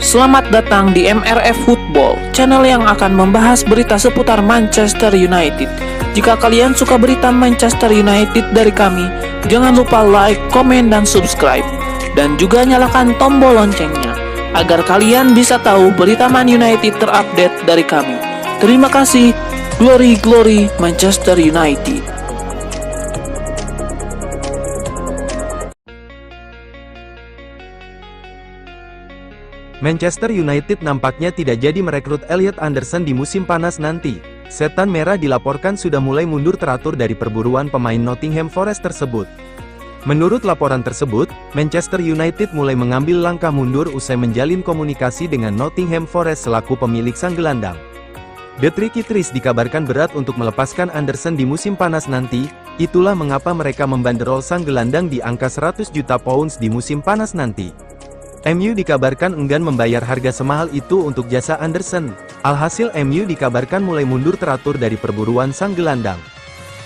Selamat datang di MRF Football, channel yang akan membahas berita seputar Manchester United. Jika kalian suka berita Manchester United dari kami, jangan lupa like, komen, dan subscribe. Dan juga nyalakan tombol loncengnya, agar kalian bisa tahu berita Man United terupdate dari kami. Terima kasih, Glory Glory Manchester United. Manchester United nampaknya tidak jadi merekrut Elliot Anderson di musim panas nanti. Setan Merah dilaporkan sudah mulai mundur teratur dari perburuan pemain Nottingham Forest tersebut. Menurut laporan tersebut, Manchester United mulai mengambil langkah mundur usai menjalin komunikasi dengan Nottingham Forest selaku pemilik sang gelandang. The Tricky Trees dikabarkan berat untuk melepaskan Anderson di musim panas nanti, itulah mengapa mereka membanderol sang gelandang di angka 100 juta pounds di musim panas nanti. MU dikabarkan enggan membayar harga semahal itu untuk jasa Anderson. Alhasil MU dikabarkan mulai mundur teratur dari perburuan sang gelandang.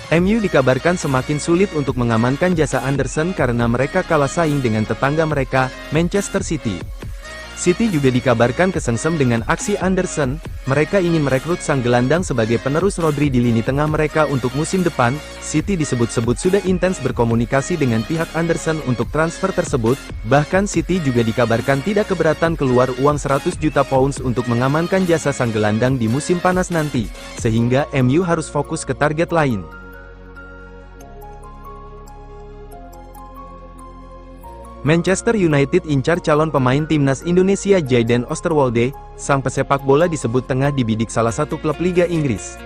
MU dikabarkan semakin sulit untuk mengamankan jasa Anderson karena mereka kalah saing dengan tetangga mereka, Manchester City. City juga dikabarkan kesengsem dengan aksi Anderson. Mereka ingin merekrut sang gelandang sebagai penerus Rodri di lini tengah mereka untuk musim depan. City disebut-sebut sudah intens berkomunikasi dengan pihak Anderson untuk transfer tersebut. Bahkan City juga dikabarkan tidak keberatan keluar uang 100 juta pounds untuk mengamankan jasa sang gelandang di musim panas nanti. Sehingga MU harus fokus ke target lain. Manchester United incar calon pemain timnas Indonesia Jayden Osterwolde. Sang pesepak bola disebut tengah dibidik salah satu klub Liga Inggris.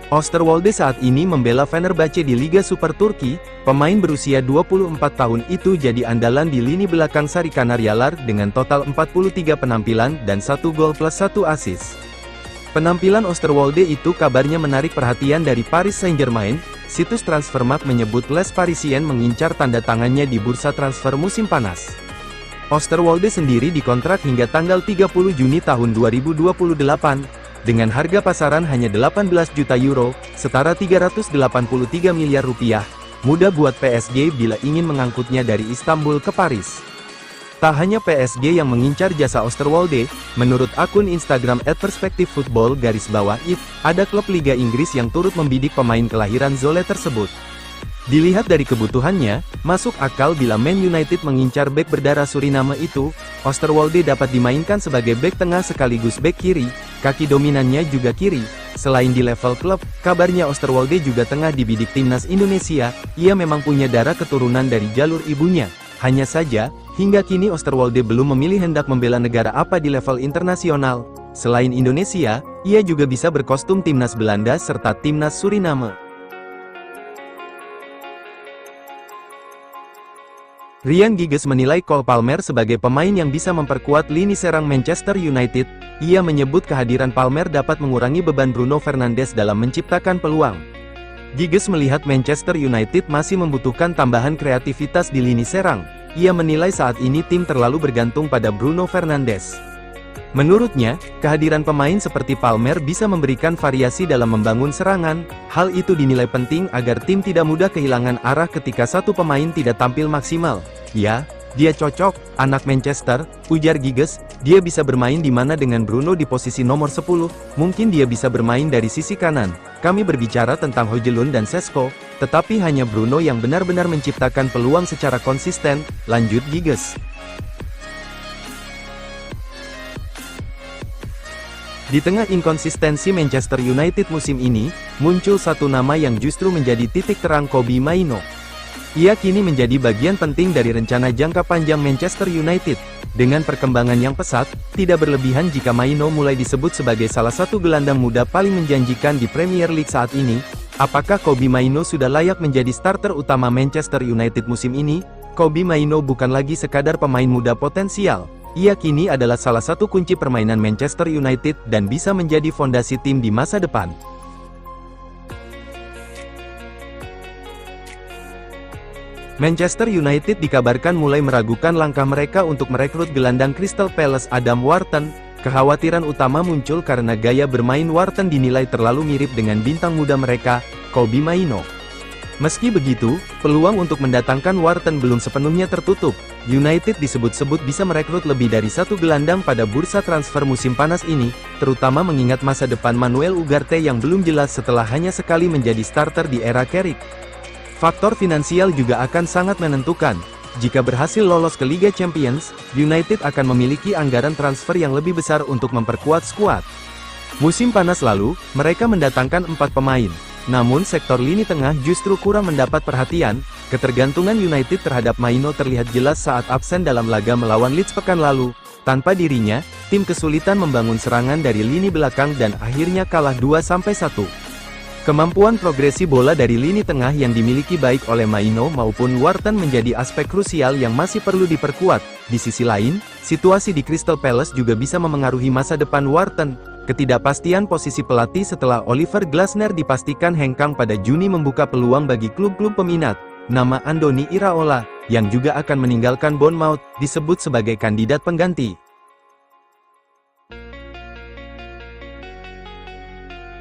Osterwolde saat ini membela Fenerbahce di Liga Super Turki. Pemain berusia 24 tahun itu jadi andalan di lini belakang Sari Kanaryalar dengan total 43 penampilan dan 1 gol plus 1 assist. Penampilan Osterwolde itu kabarnya menarik perhatian dari Paris Saint-Germain. Situs Transfermarkt menyebut Les Parisiens mengincar tanda tangannya di bursa transfer musim panas. Osterwolde sendiri dikontrak hingga tanggal 30 Juni tahun 2028, dengan harga pasaran hanya 18 juta euro, setara 383 miliar rupiah, mudah buat PSG bila ingin mengangkutnya dari Istanbul ke Paris. Tak hanya PSG yang mengincar jasa Osterwolde, menurut akun Instagram @perspektiffootball_, ada klub Liga Inggris yang turut membidik pemain kelahiran Zole tersebut. Dilihat dari kebutuhannya, masuk akal bila Man United mengincar bek berdarah Suriname itu. Osterwolde dapat dimainkan sebagai bek tengah sekaligus bek kiri, kaki dominannya juga kiri. Selain di level klub, kabarnya Osterwolde juga tengah dibidik timnas Indonesia. Ia memang punya darah keturunan dari jalur ibunya. Hanya saja, hingga kini Osterwolde belum memilih hendak membela negara apa di level internasional. Selain Indonesia, ia juga bisa berkostum timnas Belanda serta timnas Suriname. Ryan Giggs menilai Cole Palmer sebagai pemain yang bisa memperkuat lini serang Manchester United. Ia menyebut kehadiran Palmer dapat mengurangi beban Bruno Fernandes dalam menciptakan peluang. Giggs melihat Manchester United masih membutuhkan tambahan kreativitas di lini serang. Ia menilai saat ini tim terlalu bergantung pada Bruno Fernandes. Menurutnya, kehadiran pemain seperti Palmer bisa memberikan variasi dalam membangun serangan. Hal itu dinilai penting agar tim tidak mudah kehilangan arah ketika satu pemain tidak tampil maksimal. Ya, dia cocok, anak Manchester, ujar Giggs. Dia bisa bermain di mana dengan Bruno di posisi nomor 10, mungkin dia bisa bermain dari sisi kanan. Kami berbicara tentang Højlund dan Sesko, tetapi hanya Bruno yang benar-benar menciptakan peluang secara konsisten, lanjut Giggs. Di tengah inkonsistensi Manchester United musim ini, muncul satu nama yang justru menjadi titik terang, Kobbie Mainoo. Ia kini menjadi bagian penting dari rencana jangka panjang Manchester United. Dengan perkembangan yang pesat, tidak berlebihan jika Mainoo mulai disebut sebagai salah satu gelandang muda paling menjanjikan di Premier League saat ini. Apakah Kobbie Mainoo sudah layak menjadi starter utama Manchester United musim ini? Kobbie Mainoo bukan lagi sekadar pemain muda potensial. Ia kini adalah salah satu kunci permainan Manchester United dan bisa menjadi fondasi tim di masa depan. Manchester United dikabarkan mulai meragukan langkah mereka untuk merekrut gelandang Crystal Palace Adam Wharton. Kekhawatiran utama muncul karena gaya bermain Wharton dinilai terlalu mirip dengan bintang muda mereka, Kobbie Mainoo. Meski begitu, peluang untuk mendatangkan Wharton belum sepenuhnya tertutup. United disebut-sebut bisa merekrut lebih dari satu gelandang pada bursa transfer musim panas ini, terutama mengingat masa depan Manuel Ugarte yang belum jelas setelah hanya sekali menjadi starter di era Carrick. Faktor finansial juga akan sangat menentukan. Jika berhasil lolos ke Liga Champions, United akan memiliki anggaran transfer yang lebih besar untuk memperkuat skuad. Musim panas lalu, mereka mendatangkan 4 pemain. Namun sektor lini tengah justru kurang mendapat perhatian. Ketergantungan United terhadap Maino terlihat jelas saat absen dalam laga melawan Leeds pekan lalu. Tanpa dirinya, tim kesulitan membangun serangan dari lini belakang dan akhirnya kalah 2-1. Kemampuan progresi bola dari lini tengah yang dimiliki baik oleh Maino maupun Wharton menjadi aspek krusial yang masih perlu diperkuat. Di sisi lain, situasi di Crystal Palace juga bisa memengaruhi masa depan Wharton. Ketidakpastian posisi pelatih setelah Oliver Glasner dipastikan hengkang pada Juni membuka peluang bagi klub-klub peminat. Nama Andoni Iraola, yang juga akan meninggalkan Bournemouth, disebut sebagai kandidat pengganti.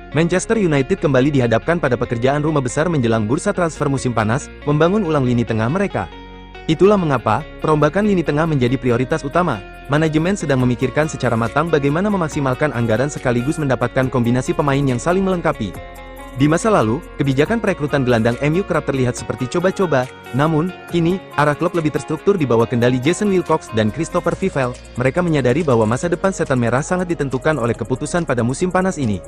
Manchester United kembali dihadapkan pada pekerjaan rumah besar menjelang bursa transfer musim panas, membangun ulang lini tengah mereka. Itulah mengapa, perombakan lini tengah menjadi prioritas utama. Manajemen sedang memikirkan secara matang bagaimana memaksimalkan anggaran sekaligus mendapatkan kombinasi pemain yang saling melengkapi. Di masa lalu, kebijakan perekrutan gelandang MU kerap terlihat seperti coba-coba, namun, kini, arah klub lebih terstruktur di bawah kendali Jason Wilcox dan Christopher Vivell. Mereka menyadari bahwa masa depan Setan Merah sangat ditentukan oleh keputusan pada musim panas ini.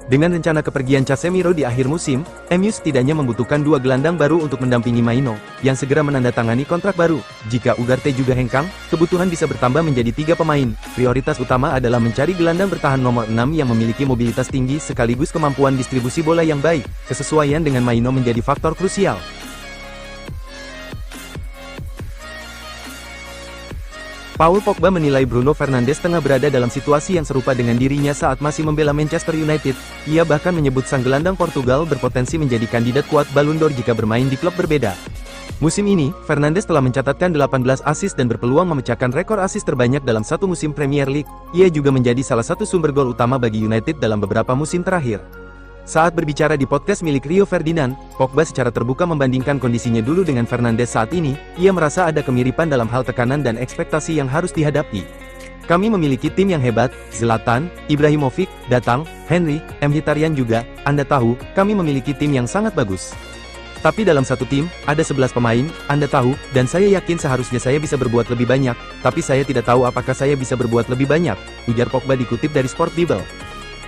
Dengan rencana kepergian Casemiro di akhir musim, MU setidaknya membutuhkan 2 gelandang baru untuk mendampingi Maino, yang segera menandatangani kontrak baru. Jika Ugarte juga hengkang, kebutuhan bisa bertambah menjadi 3 pemain. Prioritas utama adalah mencari gelandang bertahan nomor 6 yang memiliki mobilitas tinggi sekaligus kemampuan distribusi bola yang baik. Kesesuaian dengan Maino menjadi faktor krusial. Paul Pogba menilai Bruno Fernandes tengah berada dalam situasi yang serupa dengan dirinya saat masih membela Manchester United. Ia bahkan menyebut sang gelandang Portugal berpotensi menjadi kandidat kuat Ballon d'Or jika bermain di klub berbeda. Musim ini, Fernandes telah mencatatkan 18 assist dan berpeluang memecahkan rekor assist terbanyak dalam satu musim Premier League. Ia juga menjadi salah satu sumber gol utama bagi United dalam beberapa musim terakhir. Saat berbicara di podcast milik Rio Ferdinand, Pogba secara terbuka membandingkan kondisinya dulu dengan Fernandes saat ini. Ia merasa ada kemiripan dalam hal tekanan dan ekspektasi yang harus dihadapi. Kami memiliki tim yang hebat, Zlatan, Ibrahimovic, datang, Henry, Mkhitaryan juga, Anda tahu, kami memiliki tim yang sangat bagus. Tapi dalam satu tim, ada 11 pemain, Anda tahu, dan saya yakin seharusnya saya bisa berbuat lebih banyak, tapi saya tidak tahu apakah saya bisa berbuat lebih banyak, ujar Pogba dikutip dari Sport Bible.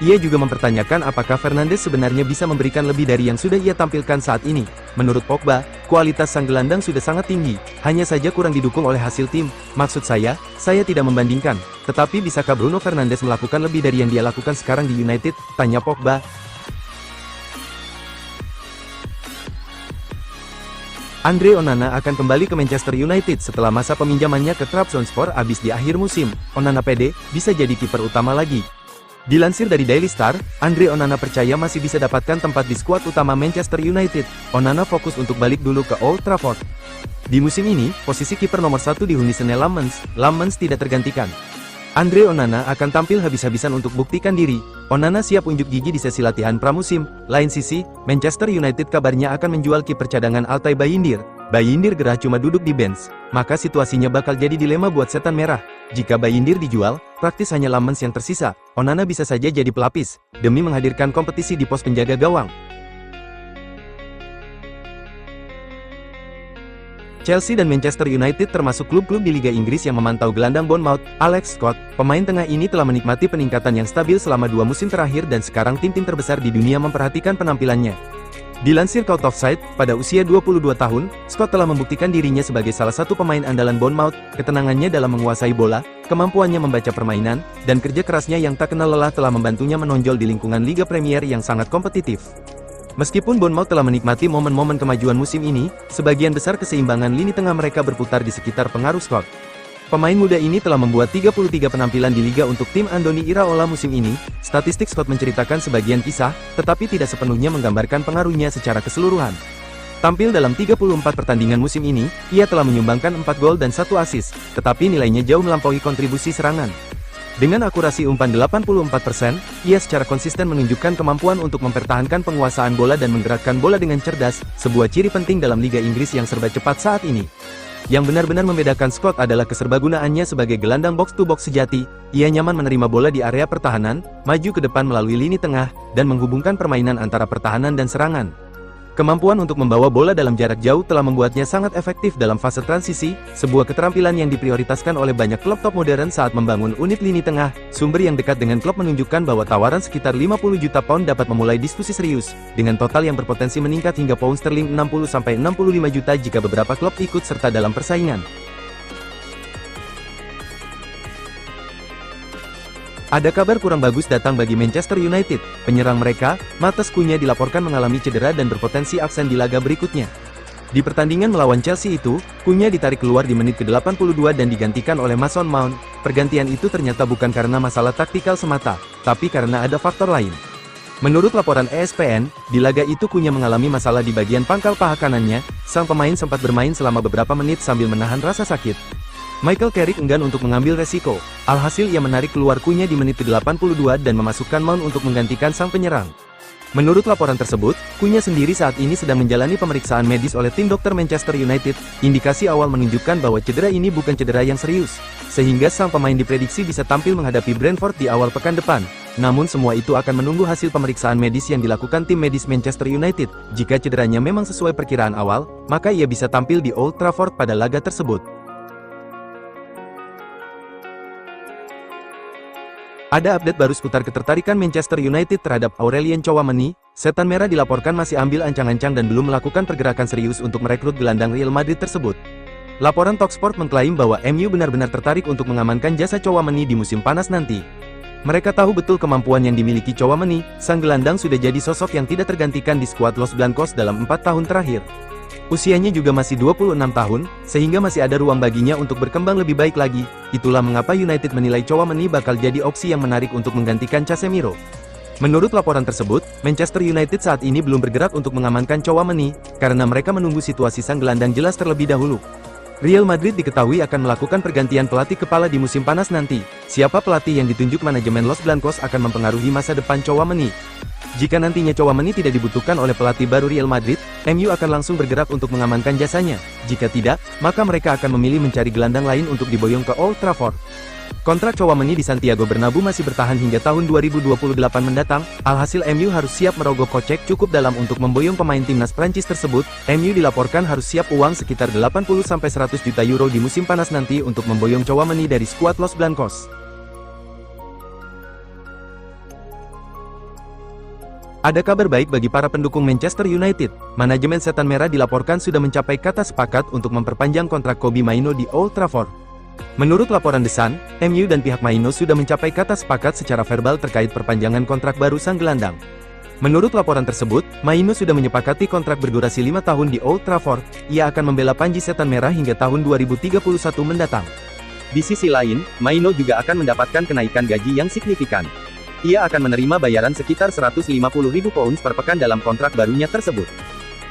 Ia juga mempertanyakan apakah Fernandes sebenarnya bisa memberikan lebih dari yang sudah ia tampilkan saat ini. Menurut Pogba, kualitas sang gelandang sudah sangat tinggi, hanya saja kurang didukung oleh hasil tim. Maksud saya tidak membandingkan. Tetapi bisakah Bruno Fernandes melakukan lebih dari yang dia lakukan sekarang di United? Tanya Pogba. Andre Onana akan kembali ke Manchester United setelah masa peminjamannya ke Trabzonspor habis di akhir musim. Onana pede, bisa jadi kiper utama lagi. Dilansir dari Daily Star, Andre Onana percaya masih bisa dapatkan tempat di skuad utama Manchester United. Onana fokus untuk balik dulu ke Old Trafford. Di musim ini, posisi kiper nomor 1 dihuni Senne Lammens tidak tergantikan. Andre Onana akan tampil habis-habisan untuk buktikan diri. Onana siap unjuk gigi di sesi latihan pramusim. Lain sisi, Manchester United kabarnya akan menjual kiper cadangan Altay Bayindir. Bayindir gerah cuma duduk di bench, maka situasinya bakal jadi dilema buat Setan Merah. Jika Bayindir dijual, praktis hanya Lammens yang tersisa. Onana bisa saja jadi pelapis, demi menghadirkan kompetisi di pos penjaga gawang. Chelsea dan Manchester United termasuk klub-klub di Liga Inggris yang memantau gelandang Bournemouth, Alex Scott. Pemain tengah ini telah menikmati peningkatan yang stabil selama 2 musim terakhir dan sekarang tim-tim terbesar di dunia memperhatikan penampilannya. Dilansir Court of Sight, pada usia 22 tahun, Scott telah membuktikan dirinya sebagai salah satu pemain andalan Bournemouth. Ketenangannya dalam menguasai bola, kemampuannya membaca permainan, dan kerja kerasnya yang tak kenal lelah telah membantunya menonjol di lingkungan Liga Premier yang sangat kompetitif. Meskipun Bournemouth telah menikmati momen-momen kemajuan musim ini, sebagian besar keseimbangan lini tengah mereka berputar di sekitar pengaruh Scott. Pemain muda ini telah membuat 33 penampilan di Liga untuk tim Andoni Iraola musim ini. Statistik Scott menceritakan sebagian kisah, tetapi tidak sepenuhnya menggambarkan pengaruhnya secara keseluruhan. Tampil dalam 34 pertandingan musim ini, ia telah menyumbangkan 4 gol dan 1 assist, tetapi nilainya jauh melampaui kontribusi serangan. Dengan akurasi umpan 84%, ia secara konsisten menunjukkan kemampuan untuk mempertahankan penguasaan bola dan menggerakkan bola dengan cerdas, sebuah ciri penting dalam Liga Inggris yang serba cepat saat ini. Yang benar-benar membedakan Scott adalah keserbagunaannya sebagai gelandang box-to-box sejati. Ia nyaman menerima bola di area pertahanan, maju ke depan melalui lini tengah, dan menghubungkan permainan antara pertahanan dan serangan. Kemampuan untuk membawa bola dalam jarak jauh telah membuatnya sangat efektif dalam fase transisi, sebuah keterampilan yang diprioritaskan oleh banyak klub top modern saat membangun unit lini tengah. Sumber yang dekat dengan klub menunjukkan bahwa tawaran sekitar 50 juta pound dapat memulai diskusi serius, dengan total yang berpotensi meningkat hingga pound sterling 60-65 juta jika beberapa klub ikut serta dalam persaingan. Ada kabar kurang bagus datang bagi Manchester United. Penyerang mereka, Matheus Cunha dilaporkan mengalami cedera dan berpotensi absen di laga berikutnya. Di pertandingan melawan Chelsea itu, Cunha ditarik keluar di menit ke-82 dan digantikan oleh Mason Mount. Pergantian itu ternyata bukan karena masalah taktikal semata, tapi karena ada faktor lain. Menurut laporan ESPN, di laga itu Cunha mengalami masalah di bagian pangkal paha kanannya. Sang pemain sempat bermain selama beberapa menit sambil menahan rasa sakit. Michael Carrick enggan untuk mengambil resiko. Alhasil ia menarik keluar Cunha di menit ke-82 dan memasukkan Mount untuk menggantikan sang penyerang. Menurut laporan tersebut, Cunha sendiri saat ini sedang menjalani pemeriksaan medis oleh tim dokter Manchester United. Indikasi awal menunjukkan bahwa cedera ini bukan cedera yang serius, sehingga sang pemain diprediksi bisa tampil menghadapi Brentford di awal pekan depan. Namun semua itu akan menunggu hasil pemeriksaan medis yang dilakukan tim medis Manchester United. Jika cederanya memang sesuai perkiraan awal, maka ia bisa tampil di Old Trafford pada laga tersebut. Ada update baru seputar ketertarikan Manchester United terhadap Aurelien Tchouaméni. Setan Merah dilaporkan masih ambil ancang-ancang dan belum melakukan pergerakan serius untuk merekrut gelandang Real Madrid tersebut. Laporan Talksport mengklaim bahwa MU benar-benar tertarik untuk mengamankan jasa Tchouaméni di musim panas nanti. Mereka tahu betul kemampuan yang dimiliki Tchouaméni. Sang gelandang sudah jadi sosok yang tidak tergantikan di skuad Los Blancos dalam 4 tahun terakhir. Usianya juga masih 26 tahun, sehingga masih ada ruang baginya untuk berkembang lebih baik lagi. Itulah mengapa United menilai Tchouaméni bakal jadi opsi yang menarik untuk menggantikan Casemiro. Menurut laporan tersebut, Manchester United saat ini belum bergerak untuk mengamankan Tchouaméni, karena mereka menunggu situasi sang gelandang jelas terlebih dahulu. Real Madrid diketahui akan melakukan pergantian pelatih kepala di musim panas nanti. Siapa pelatih yang ditunjuk manajemen Los Blancos akan mempengaruhi masa depan Tchouaméni. Jika nantinya Tchouaméni tidak dibutuhkan oleh pelatih baru Real Madrid, MU akan langsung bergerak untuk mengamankan jasanya. Jika tidak, maka mereka akan memilih mencari gelandang lain untuk diboyong ke Old Trafford. Kontrak Tchouaméni di Santiago Bernabeu masih bertahan hingga tahun 2028 mendatang. Alhasil MU harus siap merogoh kocek cukup dalam untuk memboyong pemain timnas Prancis tersebut. MU dilaporkan harus siap uang sekitar 80-100 juta euro di musim panas nanti untuk memboyong Tchouaméni dari skuad Los Blancos. Ada kabar baik bagi para pendukung Manchester United. Manajemen Setan Merah dilaporkan sudah mencapai kata sepakat untuk memperpanjang kontrak Kobbie Mainoo di Old Trafford. Menurut laporan The Sun, MU dan pihak Mainoo sudah mencapai kata sepakat secara verbal terkait perpanjangan kontrak baru sang gelandang. Menurut laporan tersebut, Mainoo sudah menyepakati kontrak berdurasi 5 tahun di Old Trafford. Ia akan membela panji Setan Merah hingga tahun 2031 mendatang. Di sisi lain, Mainoo juga akan mendapatkan kenaikan gaji yang signifikan. Ia akan menerima bayaran sekitar 150.000 pounds per pekan dalam kontrak barunya tersebut.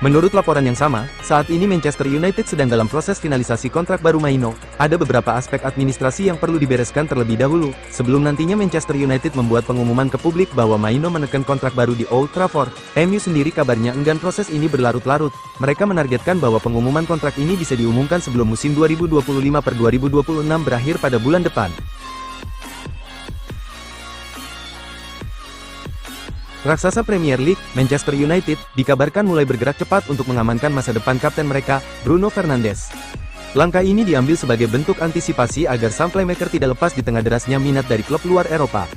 Menurut laporan yang sama, saat ini Manchester United sedang dalam proses finalisasi kontrak baru Mainoo. Ada beberapa aspek administrasi yang perlu dibereskan terlebih dahulu, sebelum nantinya Manchester United membuat pengumuman ke publik bahwa Mainoo menekan kontrak baru di Old Trafford. MU sendiri kabarnya enggan proses ini berlarut-larut. Mereka menargetkan bahwa pengumuman kontrak ini bisa diumumkan sebelum musim 2025/2026 berakhir pada bulan depan. Raksasa Premier League, Manchester United, dikabarkan mulai bergerak cepat untuk mengamankan masa depan kapten mereka, Bruno Fernandes. Langkah ini diambil sebagai bentuk antisipasi agar sang playmaker tidak lepas di tengah derasnya minat dari klub luar Eropa.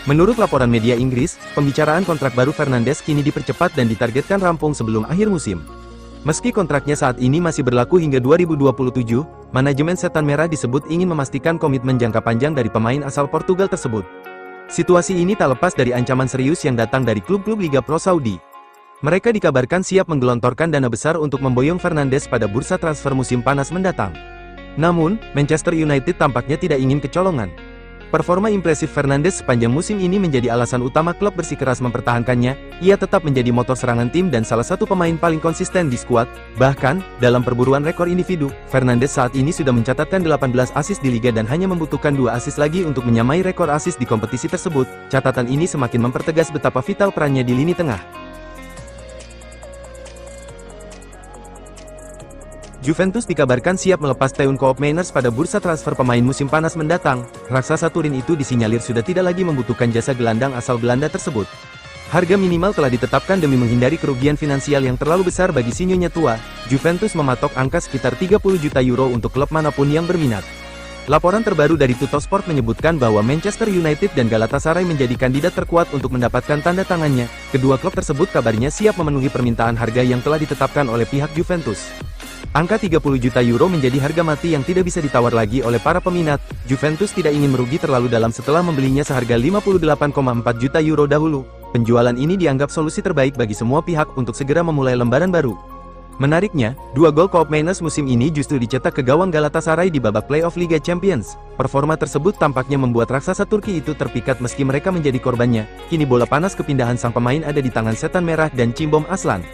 Menurut laporan media Inggris, pembicaraan kontrak baru Fernandes kini dipercepat dan ditargetkan rampung sebelum akhir musim. Meski kontraknya saat ini masih berlaku hingga 2027, manajemen Setan Merah disebut ingin memastikan komitmen jangka panjang dari pemain asal Portugal tersebut. Situasi ini tak lepas dari ancaman serius yang datang dari klub-klub Liga Pro Saudi. Mereka dikabarkan siap menggelontorkan dana besar untuk memboyong Fernandes pada bursa transfer musim panas mendatang. Namun, Manchester United tampaknya tidak ingin kecolongan. Performa impresif Fernandes sepanjang musim ini menjadi alasan utama klub bersikeras mempertahankannya. Ia tetap menjadi motor serangan tim dan salah satu pemain paling konsisten di skuad. Bahkan, dalam perburuan rekor individu, Fernandes saat ini sudah mencatatkan 18 assist di liga dan hanya membutuhkan 2 assist lagi untuk menyamai rekor assist di kompetisi tersebut. Catatan ini semakin mempertegas betapa vital perannya di lini tengah. Juventus dikabarkan siap melepas Teuns Koopmeiners pada bursa transfer pemain musim panas mendatang. Raksasa Turin itu disinyalir sudah tidak lagi membutuhkan jasa gelandang asal Belanda tersebut. Harga minimal telah ditetapkan demi menghindari kerugian finansial yang terlalu besar bagi sinyonya tua. Juventus mematok angka sekitar 30 juta euro untuk klub manapun yang berminat. Laporan terbaru dari Tuttosport menyebutkan bahwa Manchester United dan Galatasaray menjadi kandidat terkuat untuk mendapatkan tanda tangannya. Kedua klub tersebut kabarnya siap memenuhi permintaan harga yang telah ditetapkan oleh pihak Juventus. Angka 30 juta euro menjadi harga mati yang tidak bisa ditawar lagi oleh para peminat. Juventus tidak ingin merugi terlalu dalam setelah membelinya seharga 58,4 juta euro dahulu. Penjualan ini dianggap solusi terbaik bagi semua pihak untuk segera memulai lembaran baru. Menariknya, 2 gol Koopmeiners musim ini justru dicetak ke gawang Galatasaray di babak playoff Liga Champions. Performa tersebut tampaknya membuat raksasa Turki itu terpikat meski mereka menjadi korbannya. Kini bola panas kepindahan sang pemain ada di tangan setan merah dan Cimbom Aslan.